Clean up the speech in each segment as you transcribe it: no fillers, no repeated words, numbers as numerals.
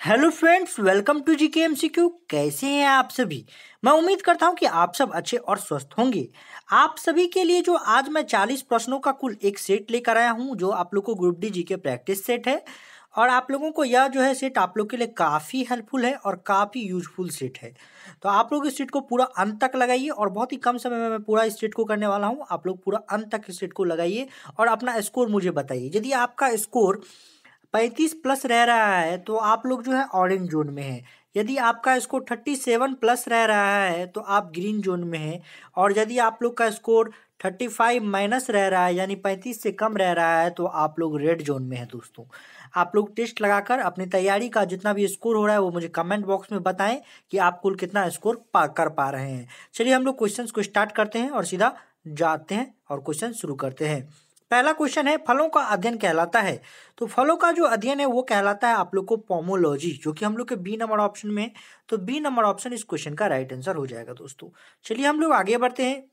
Hello friends, welcome to GK MCQ. कैसे हैं आप सभी। मैं उम्मीद करता हूं कि आप सब अच्छे और स्वस्थ होंगे। आप सभी के लिए जो आज मैं 40 प्रश्नों का कुल एक सेट लेकर आया हूं, जो आप लोग को group D GK practice set है। और आप लोगों को यह जो है सेट आप लोग के लिए काफ़ी हेल्पफुल है और काफ़ी यूजफुल सेट है। तो आप लोग इस सेट को पूरा अंत तक लगाइए और बहुत ही कम समय में मैं पूरा इस सेट को करने वाला हूँ। आप लोग पूरा अंत तक इस सेट को लगाइए और अपना स्कोर मुझे बताइए। यदि आपका स्कोर 35 प्लस रह रहा है तो आप लोग जो है ऑरेंज जोन में है। यदि आपका स्कोर 37 प्लस रह रहा है तो आप ग्रीन जोन में है। और यदि आप लोग का स्कोर 35 माइनस रह रहा है यानी 35 से कम रह रहा है तो आप लोग रेड जोन में है। दोस्तों, आप लोग टेस्ट लगाकर अपनी तैयारी का जितना भी स्कोर हो रहा है वो मुझे कमेंट बॉक्स में बताएं कि आप कुल कितना स्कोर कर पा रहे हैं। चलिए हम लोग क्वेश्चंस को स्टार्ट करते हैं और सीधा जाते हैं और क्वेश्चन शुरू करते हैं। पहला क्वेश्चन है, फलों का अध्ययन कहलाता है। तो फलों का जो अध्ययन है वो कहलाता है आप लोग को पोमोलॉजी, जो कि हम लोग के बी नंबर ऑप्शन में है। तो बी नंबर ऑप्शन इस क्वेश्चन का राइट आंसर हो जाएगा। दोस्तों, चलिए हम लोग आगे बढ़ते हैं।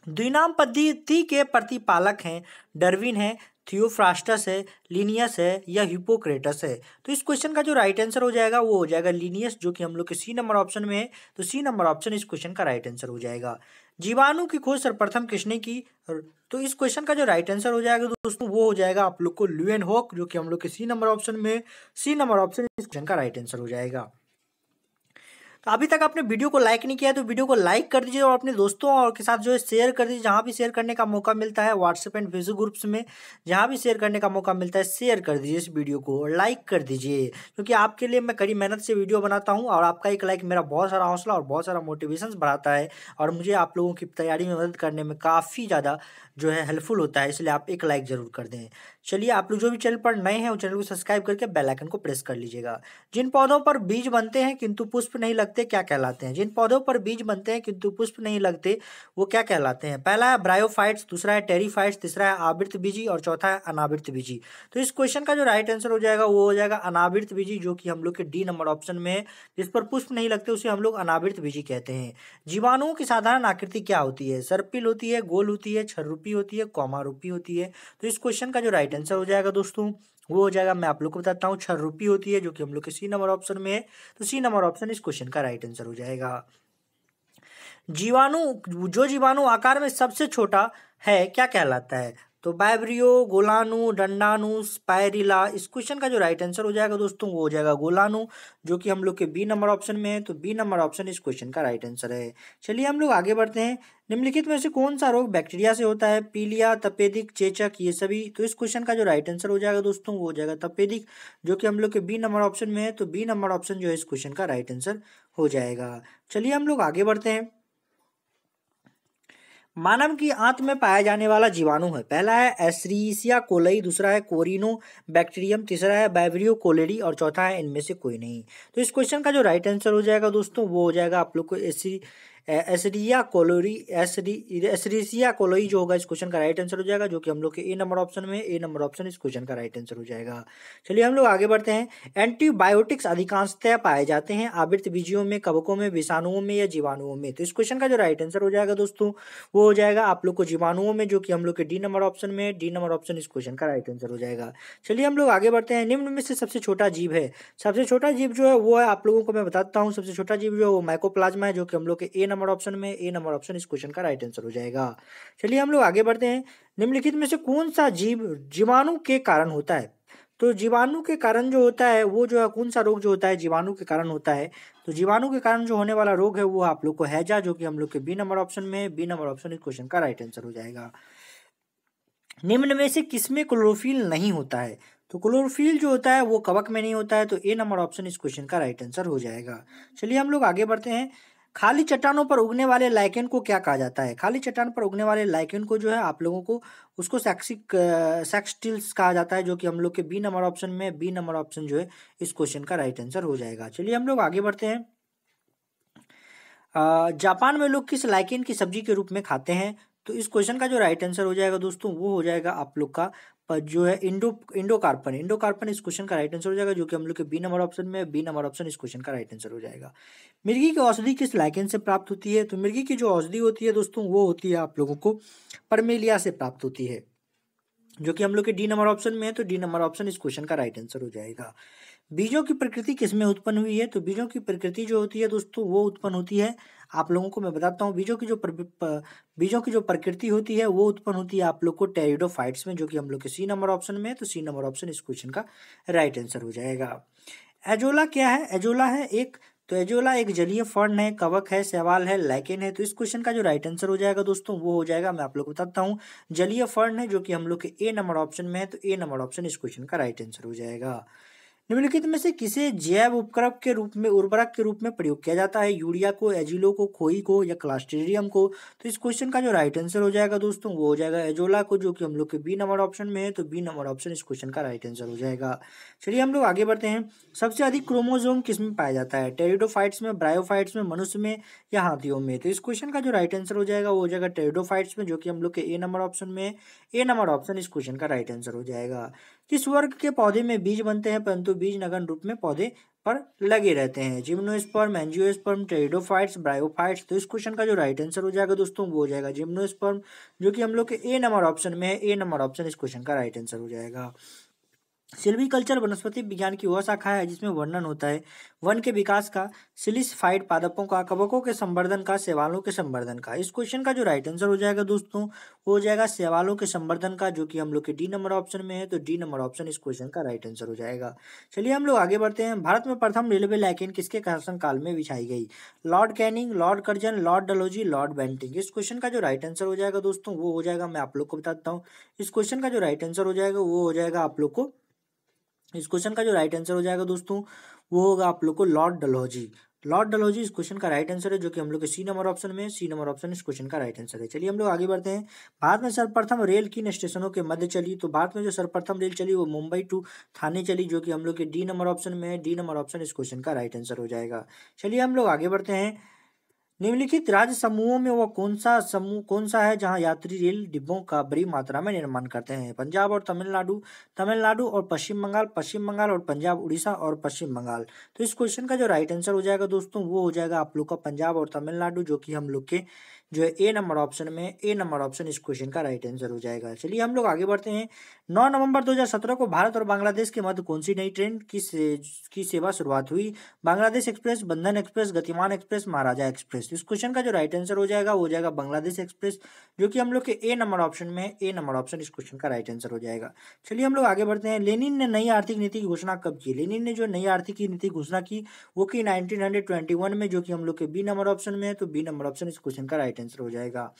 द्विनाम पद्धति के प्रतिपालक हैं डार्विन है, थियोफ्रास्टस है, लिनियस है या हिपोक्रेटस है। तो इस क्वेश्चन का जो राइट आंसर हो जाएगा वो हो जाएगा लिनियस, जो कि हम लोग के सी नंबर ऑप्शन में है। तो सी नंबर ऑप्शन इस क्वेश्चन का राइट आंसर हो जाएगा। जीवाणु की खोज सर्वप्रथम किसने की। तो इस क्वेश्चन का जो राइट आंसर हो जाएगा दोस्तों वो हो जाएगा आप लोग को ल्यूएनहॉक, जो कि हम लोग के सी नंबर ऑप्शन में है। सी नंबर ऑप्शन इस क्वेश्चन का राइट आंसर हो जाएगा। तो अभी तक आपने वीडियो को लाइक नहीं किया है तो वीडियो को लाइक कर दीजिए और अपने दोस्तों और के साथ जो है शेयर कर दीजिए। जहाँ भी शेयर करने का मौका मिलता है व्हाट्सएप एंड फेसबुक ग्रुप्स में, जहाँ भी शेयर करने का मौका मिलता है शेयर कर दीजिए इस वीडियो को और लाइक कर दीजिए, क्योंकि आपके लिए मैं कड़ी मेहनत से वीडियो बनाता हूँ और आपका एक लाइक मेरा बहुत सारा हौसला और बहुत सारा मोटिवेशन बढ़ाता है और मुझे आप लोगों की तैयारी में मदद करने में काफ़ी ज़्यादा जो है हेल्पफुल होता है। इसलिए आप एक लाइक जरूर कर दें। चलिए, आप लोग जो भी चैनल पर नए हैं वो चैनल को सब्सक्राइब करके बेल आइकन को प्रेस कर लीजिएगा। जिन पौधों पर बीज बनते हैं किंतु पुष्प नहीं लगते क्या कहलाते हैं। जिन पौधों पर बीज बनते हैं किंतु पुष्प नहीं लगते वो क्या कहलाते हैं। पहला है ब्रायोफाइट्स, दूसरा है टेरिफाइट्स, तीसरा है आवृत बीजी और चौथा है अनावृत बीजी। तो इस क्वेश्चन का जो राइट आंसर हो जाएगा वो हो जाएगा अनावृत बीजी, जो कि हम लोग के डी नंबर ऑप्शन में है। जिस पर पुष्प नहीं लगते उसे हम लोग अनावृत बीजी कहते हैं। जीवाणुओं की साधारण आकृति क्या होती है। सर्पिल होती है, गोल होती है, छर्रूपी होती है, कौमारूपी होती है। तो इस क्वेश्चन का जो राइट आंसर हो जाएगा दोस्तों वो हो जाएगा, मैं आप लोग को बताता हूँ, छर्रूपी होती है, जो कि हम लोग के सी नंबर ऑप्शन में है। तो सी नंबर ऑप्शन इस क्वेश्चन का राइट आंसर हो जाएगा। जीवाणु, जो जीवाणु आकार में सबसे छोटा है क्या कहलाता है। तो वाइब्रियो, गोलाणु, डंडाणु, स्पाइरिला। इस क्वेश्चन का जो राइट आंसर हो जाएगा दोस्तों वो हो जाएगा गोलाणु, जो कि हम लोग के बी नंबर ऑप्शन में है। तो बी नंबर ऑप्शन इस क्वेश्चन का राइट आंसर है। चलिए हम लोग आगे बढ़ते हैं। निम्नलिखित में से कौन सा रोग बैक्टीरिया से होता है। पीलिया, तपेदिक, चेचक, ये सभी। तो इस क्वेश्चन का जो राइट आंसर हो जाएगा दोस्तों वो हो जाएगा तपेदिक, जो कि हम लोग के बी नंबर ऑप्शन में है। तो बी नंबर ऑप्शन जो है इस क्वेश्चन का राइट आंसर हो जाएगा। चलिए हम लोग आगे बढ़ते हैं। मानव की आंत में पाया जाने वाला जीवाणु है। पहला है एस्चरिशिया कोलाई, दूसरा है कोरिनो बैक्टीरियम, तीसरा है वाइब्रियो कोलेरी और चौथा है इनमें से कोई नहीं। तो इस क्वेश्चन का जो राइट आंसर हो जाएगा दोस्तों वो हो जाएगा आप लोग को एस्चरिशिया कोलोरी, एस्चरिशिया कोलाई जो होगा इस क्वेश्चन का राइट आंसर हो जाएगा, जो कि हम लोग के ए नंबर ऑप्शन में, ए नंबर ऑप्शन इस क्वेश्चन का राइट आंसर हो जाएगा। चलिए हम लोग आगे बढ़ते हैं। एंटीबायोटिक्स अधिकांशतः पाए जाते हैं आवृत बीजियों में, कवकों में, विषाणुओं में या जीवाणुओं में। तो इस क्वेश्चन का जो राइट आंसर हो जाएगा दोस्तों वो हो जाएगा आप लोग को जीवाणुओं में, जो कि हम लोग के डी नंबर ऑप्शन में, डी नंबर ऑप्शन इस क्वेश्चन का राइट आंसर हो जाएगा। चलिए हम लोग आगे बढ़ते हैं। निम्न में से सबसे छोटा जीव है। सबसे छोटा जीव जो है वो है, आप लोगों को मैं बताता हूँ, सबसे छोटा जीव जो है वो माइकोप्लाज्मा है, जो कि हम लोग के ए नंबर ऑप्शन में, ए नंबर ऑप्शन इस क्वेश्चन का राइट आंसर हो जाएगा। चलिए हम लोग आगे बढ़ते हैं। निम्नलिखित में से कौन सा जीव जीवाणु के कारण होता है। तो जीवाणु के कारण जो होता है वो जो है, कौन सा रोग जो होता है जीवाणु के कारण होता है। तो जीवाणु के कारण जो होने वाला रोग है वो आप लोग को हैजा, जो कि हम लोग के बी नंबर ऑप्शन में, बी नंबर ऑप्शन इस क्वेश्चन का राइट आंसर हो जाएगा। निम्न में से किसमें क्लोरोफिल नहीं होता है। तो क्लोरोफिल जो होता है वो कवक में नहीं होता है। तो ए नंबर ऑप्शन इस क्वेश्चन का राइट आंसर हो जाएगा। चलिए हम लोग आगे बढ़ते हैं। खाली चट्टानों पर उगने वाले लाइकेन को क्या कहा जाता है। खाली चट्टान पर उगने वाले लाइकेन को जो है आप लोगों को उसको सेक्सटिल्स कहा जाता है, जो कि हम लोग के बी नंबर ऑप्शन में, बी नंबर ऑप्शन जो है इस क्वेश्चन का राइट आंसर हो जाएगा। चलिए हम लोग आगे बढ़ते हैं। जापान में लोग किस लाइकेन की सब्जी के रूप में खाते हैं। तो इस क्वेश्चन का जो राइट आंसर हो जाएगा दोस्तों वो हो जाएगा आप लोग का जो है इंडोकार्पन। इंडोकार्पन इस क्वेश्चन का राइट आंसर हो जाएगा, जो कि हम लोग के बी नंबर ऑप्शन में, बी नंबर ऑप्शन इस क्वेश्चन का राइट आंसर हो जाएगा। मिर्गी की औषधि किस लाइकेन से प्राप्त होती है। तो मिर्गी की जो औषधि होती है दोस्तों वो होती है आप लोगों को परमेलिया से प्राप्त होती है। जो कि हम लोग के डी नंबर ऑप्शन में है, तो डी नंबर ऑप्शन इस क्वेश्चन का राइट आंसर हो जाएगा। बीजों की प्रकृति किसमें उत्पन्न हुई है? तो बीजों की प्रकृति जो होती है दोस्तों वो उत्पन्न होती है, आप लोगों को मैं बताता हूँ, बीजों की जो प्रकृति होती है वो उत्पन्न होती है आप लोग को टेरिडोफाइट्स में, जो कि हम लोग के सी नंबर ऑप्शन में है, तो सी नंबर ऑप्शन इस क्वेश्चन का राइट आंसर हो जाएगा। एजोला क्या है? एजोला है एक, तो एजोला एक जलीय फर्न है, कवक है, शैवाल है, लाइकेन है, तो इस क्वेश्चन का जो राइट आंसर हो जाएगा दोस्तों वो हो जाएगा, मैं आप लोग को बताता हूँ, जलीय फर्न है, जो कि हम लोग के ए नंबर ऑप्शन में है, तो ए नंबर ऑप्शन इस क्वेश्चन का राइट आंसर हो जाएगा। निम्नलिखित में से किसे जैव उपकरक के रूप में, उर्वरक के रूप में प्रयोग किया जाता है? यूरिया को, एजिलो को, खोई को या क्लास्ट्रीडियम को? तो इस क्वेश्चन का जो राइट आंसर हो जाएगा दोस्तों वो हो जाएगा एजोला को, जो कि हम लोग के बी नंबर ऑप्शन में है, तो बी नंबर ऑप्शन इस क्वेश्चन का राइट आंसर हो जाएगा। चलिए हम लोग आगे बढ़ते हैं। सबसे अधिक क्रोमोसोम किस में पाया जाता है? टेरिडोफाइट्स में, ब्रायोफाइट्स में, मनुष्य में या हाथियों में? तो इस क्वेश्चन का जो राइट आंसर हो जाएगा वो हो जाएगा टेरिडोफाइट्स में, जो कि हम लोग के ए नंबर ऑप्शन में है, ए नंबर ऑप्शन इस क्वेश्चन का राइट आंसर हो जाएगा। किस वर्ग के पौधे में बीज बनते हैं परंतु बीज नगन रूप में पौधे पर लगे रहते हैं? Gymnosperm, angiosperm, pteridophytes, bryophytes? तो इस क्वेश्चन का जो राइट आंसर हो जाएगा दोस्तों वो हो जाएगा जिम्नोस्पर्म, जो कि हम लोग के ए नंबर ऑप्शन में है, ए नंबर ऑप्शन इस क्वेश्चन का राइट आंसर हो जाएगा। सिल्वीकल्चर वनस्पति विज्ञान की वह शाखा है जिसमें वर्णन होता है वन के विकास का, सिलिसफाइड पादपों का, कवकों के संवर्धन का, शैवालों के संवर्धन का। इस क्वेश्चन का जो राइट आंसर हो जाएगा दोस्तों वो हो जाएगा शैवालों के संवर्धन का, जो कि हम लोग के डी नंबर ऑप्शन में है, तो डी नंबर ऑप्शन इस क्वेश्चन का राइट आंसर हो जाएगा। चलिए हम लोग आगे बढ़ते हैं। भारत में प्रथम रेलवे लाइन किसके शासनकाल में बिछाई गई? Lord Canning, Lord Curzon, Lord Dalhousie, Lord Bentinck? इस क्वेश्चन का जो राइट आंसर हो जाएगा दोस्तों वो हो जाएगा, मैं आप लोग को बताता हूँ, इस क्वेश्चन का जो राइट आंसर हो जाएगा वो हो जाएगा आप लोग को, इस क्वेश्चन का जो राइट आंसर हो जाएगा दोस्तों वो होगा आप लोग को लॉर्ड डलहौजी। लॉर्ड डलहौजी इस क्वेश्चन का राइट आंसर है, जो कि हम लोग के सी नंबर ऑप्शन में है, सी नंबर ऑप्शन इस क्वेश्चन का राइट आंसर है। चलिए हम लोग आगे बढ़ते हैं। भारत में सर्वप्रथम रेल किन स्टेशनों के मध्य चली? तो भारत में जो सर्वप्रथम रेल चली वो मुंबई टू थाने चली, जो कि हम लोग के डी नंबर ऑप्शन में है, डी नंबर ऑप्शन इस क्वेश्चन का राइट आंसर हो जाएगा। चलिए हम लोग आगे बढ़ते हैं। निम्नलिखित राज्य समूहों में वह कौन सा है जहां यात्री रेल डिब्बों का बड़ी मात्रा में निर्माण करते हैं? पंजाब और तमिलनाडु, तमिलनाडु और पश्चिम बंगाल, पश्चिम बंगाल और पंजाब, उड़ीसा और पश्चिम बंगाल? तो इस क्वेश्चन का जो राइट आंसर हो जाएगा दोस्तों वो हो जाएगा आप लोग का पंजाब और तमिलनाडु, जो कि हम लोग के जो है ए नंबर ऑप्शन में, ए नंबर ऑप्शन इस क्वेश्चन का राइट आंसर हो जाएगा। चलिए हम लोग आगे बढ़ते हैं। 9 नवंबर 2017 को भारत और बांग्लादेश के मध्य कौन सी नई ट्रेन की सेवा शुरुआत हुई? बांग्लादेश एक्सप्रेस, बंधन एक्सप्रेस, गतिमान एक्सप्रेस, महाराजा एक्सप्रेस? इस क्वेश्चन का जो राइट आंसर हो जाएगा वो हो जाएगा बांग्लादेश एक्सप्रेस, जो कि हम लोग के ए नंबर ऑप्शन में है, ए नंबर ऑप्शन इस क्वेश्चन का राइट आंसर हो जाएगा। चलिए हम लोग आगे बढ़ते हैं। लेनिन ने नई आर्थिक नीति की घोषणा कब की? लेनिन ने जो नई आर्थिक नीति की घोषणा की वो की 1921 में, जो कि हम लोग के बी नंबर ऑप्शन में है, तो बी नंबर ऑप्शन इस क्वेश्चन का राइट आंसर हो जाएगा।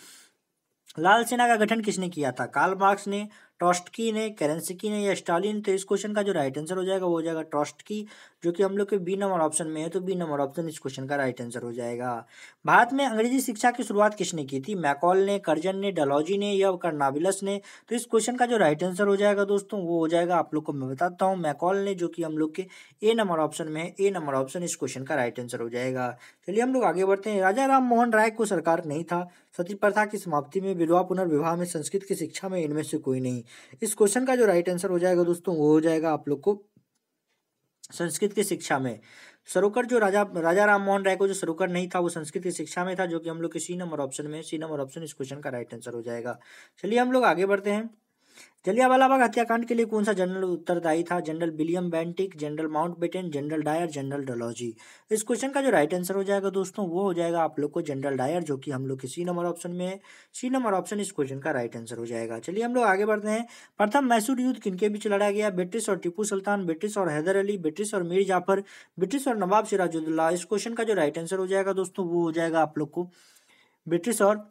लाल सेना का गठन किसने किया था? कार्ल मार्क्स ने, ट्रॉट्स्की ने, केरेंस्की ने या स्टालिन? तो इस क्वेश्चन का जो राइट आंसर हो जाएगा वो हो जाएगा ट्रॉट्स्की, जो कि हम लोग के बी नंबर ऑप्शन में है, तो बी नंबर ऑप्शन इस क्वेश्चन का राइट आंसर हो जाएगा। भारत में अंग्रेजी शिक्षा की शुरुआत किसने की थी? मैकॉल ने, कर्जन ने, डलहौजी ने या कर्नाबिलस ने? तो इस क्वेश्चन का जो राइट आंसर हो जाएगा दोस्तों वो हो जाएगा आप लोग को मैं बताता हूँ, मैकॉल ने, जो कि हम लोग के ए नंबर ऑप्शन में है, ए नंबर ऑप्शन इस क्वेश्चन का राइट आंसर हो जाएगा। चलिए हम लोग आगे बढ़ते हैं। राजा राम मोहन राय को सरकार नहीं था, सती प्रथा की समाप्ति में, विधवा पुनर्विवाह में, संस्कृत की शिक्षा में, इनमें से कोई नहीं? इस क्वेश्चन का जो राइट आंसर हो जाएगा दोस्तों वो हो जाएगा आप लोग को संस्कृत की शिक्षा में। सरोकर जो राजा राम मोहन राय को जो सरोकर नहीं था वो संस्कृत की शिक्षा में था, जो कि हम लोग के सी नंबर ऑप्शन में, सी नंबर ऑप्शन इस क्वेश्चन का राइट आंसर हो जाएगा। चलिए हम लोग आगे बढ़ते हैं। जलियांवाला बाग हत्याकांड के लिए कौन सा जनरल उत्तरदायी था? General William Bentinck, General Mountbatten, General Dyer, General Dalhousie? इस क्वेश्चन का जो राइट आंसर हो जाएगा दोस्तों वो हो जाएगा आप लोग को जनरल डायर, जो कि हम लोग के सी नंबर ऑप्शन में है, सी नंबर ऑप्शन इस क्वेश्चन का राइट आंसर हो जाएगा। चलिए हम लोग आगे बढ़ते हैं। प्रथम मैसूर युद्ध किनके बीच लड़ा गया? ब्रिटिश और टीपू सुल्तान, ब्रिटिश और हैदर अली, ब्रिटिश और मीर जाफर, ब्रिटिश और नवाब सिराजुद्दौला? इस क्वेश्चन का जो राइट आंसर हो जाएगा दोस्तों वो हो जाएगा आप लोग को ब्रिटिश और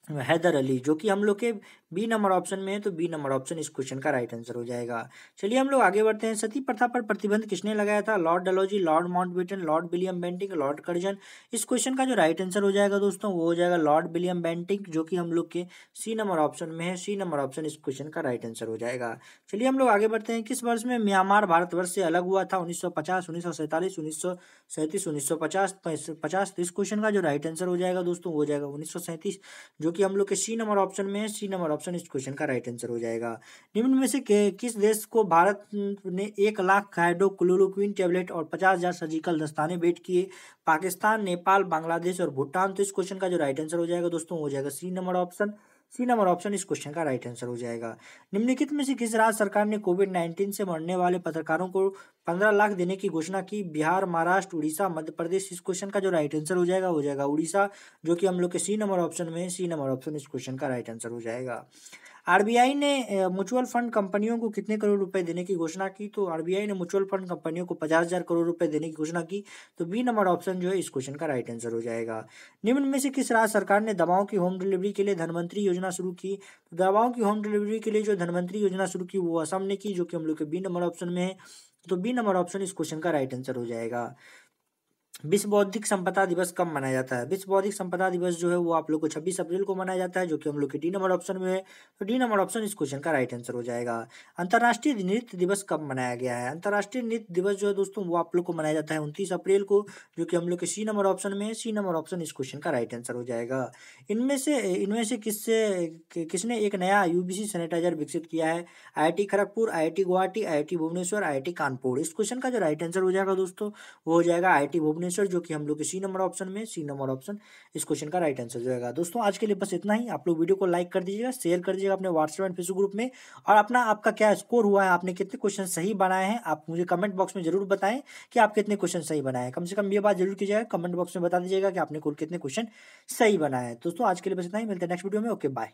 हैदर अली, जो कि हम लोग के बी नंबर ऑप्शन में है, तो बी नंबर ऑप्शन इस क्वेश्चन का राइट आंसर हो जाएगा। चलिए हम लोग आगे बढ़ते हैं। सती प्रथा पर प्रतिबंध किसने लगाया था? Lord Dalhousie, Lord Mountbatten, Lord William Bentinck, Lord Curzon? इस क्वेश्चन का जो राइट आंसर हो जाएगा दोस्तों वो हो जाएगा लॉर्ड विलियम बेंटिक, जो कि हम लोग के सी नंबर ऑप्शन में है, सी नंबर ऑप्शन इस क्वेश्चन का राइट आंसर हो जाएगा। चलिए हम लोग आगे बढ़ते हैं। किस वर्ष में म्यांमार भारतवर्ष से अलग हुआ था? 1950, 1947, 1937, 1950? तो इस क्वेश्चन का जो राइट आंसर हो जाएगा दोस्तों वो हो जाएगा 1937, जो कि हम लोग के सी नंबर ऑप्शन में है, सी नंबर ऑप्शन इस क्वेश्चन का राइट आंसर हो जाएगा। निम्न में से किस देश को भारत ने 1 लाख हाइड्रोक्लोरोक्विन टेबलेट और 50,000 सर्जिकल दस्ताने भेंट किए? पाकिस्तान, नेपाल, बांग्लादेश और भूटान? तो इस क्वेश्चन का जो राइट आंसर हो जाएगा दोस्तों हो जाएगा C number option, C number option इस क्वेश्चन का राइट आंसर हो जाएगा। निम्नलिखित में से किस राज्य सरकार ने कोविड-19 से मरने वाले पत्रकारों को 15 लाख देने की घोषणा की? बिहार, महाराष्ट्र, उड़ीसा, मध्य प्रदेश। इस क्वेश्चन का जो राइट आंसर हो जाएगा उड़ीसा, जो कि हम लोग के सी नंबर ऑप्शन में है। सी नंबर ऑप्शन इस क्वेश्चन का राइट आंसर हो जाएगा। आरबीआई ने म्यूचुअल फंड कंपनियों को कितने करोड़ रुपए देने की घोषणा की? तो आरबीआई ने म्यूचुअल फंड कंपनियों को 50,000 करोड़ रुपए देने की घोषणा की। तो बी नंबर ऑप्शन जो है इस क्वेश्चन का राइट आंसर हो जाएगा। निम्न में से किस राज्य सरकार ने दवाओं की होम डिलीवरी के लिए धनवंतरी योजना शुरू की? तो दवाओं की होम डिलीवरी के लिए जो धनवंतरी योजना शुरू की वो असम ने की, जो कि हम लोग के बी नंबर ऑप्शन में है। तो बी नंबर ऑप्शन इस क्वेश्चन का राइट आंसर हो जाएगा। विश्व बौद्धिक संपदा दिवस कब मनाया जाता है? विश्व बौद्धिक संपदा दिवस जो है वो आप लोग को 26 अप्रैल को मनाया जाता है, जो कि हम लोग के डी नंबर ऑप्शन में है। तो डी नंबर ऑप्शन इस क्वेश्चन का राइट आंसर हो जाएगा। अंतर्राष्ट्रीय नृत्य दिवस कब मनाया गया है? अंतर्राष्ट्रीय नृत्य दिवस जो है दोस्तों वो आप लोग को मनाया जाता है 29 अप्रैल को, जो कि हम लोग के सी नंबर ऑप्शन में है। सी नंबर ऑप्शन इस क्वेश्चन का राइट आंसर हो जाएगा। इनमें से किसने एक नया यूवीसी सैनिटाइजर विकसित किया है? IIT Kharagpur, IIT Guwahati, IIT Bhubaneswar, IIT Kanpur. इस क्वेश्चन का जो राइट आंसर हो जाएगा दोस्तों वो हो जाएगा आईआईटी भुवनेश्वर, जो कि हम लोग के सी नंबर ऑप्शन में। सी नंबर ऑप्शन इस क्वेश्चन का राइट आंसर जाएगा। दोस्तों आज के लिए बस इतना ही। आप लोग वीडियो को लाइक कर दीजिएगा, शेयर कर दीजिएगा अपने व्हाट्सएप एंड फेसबुक ग्रुप में, और आपका क्या स्कोर हुआ है, आपने कितने क्वेश्चन सही बनाए हैं आप मुझे कमेंट बॉक्स में जरूर बताएं कि आप कितने क्वेश्चन सही बनाए हैं। कम से कम ये बात जरूर कीजिएगा, कमेंट बॉक्स में बता दीजिएगा कि आपने कुल कितने क्वेश्चन सही बनाए हैं। दोस्तों आज के लिए बस इतना ही, मिलते हैं नेक्स्ट वीडियो में। Okay bye.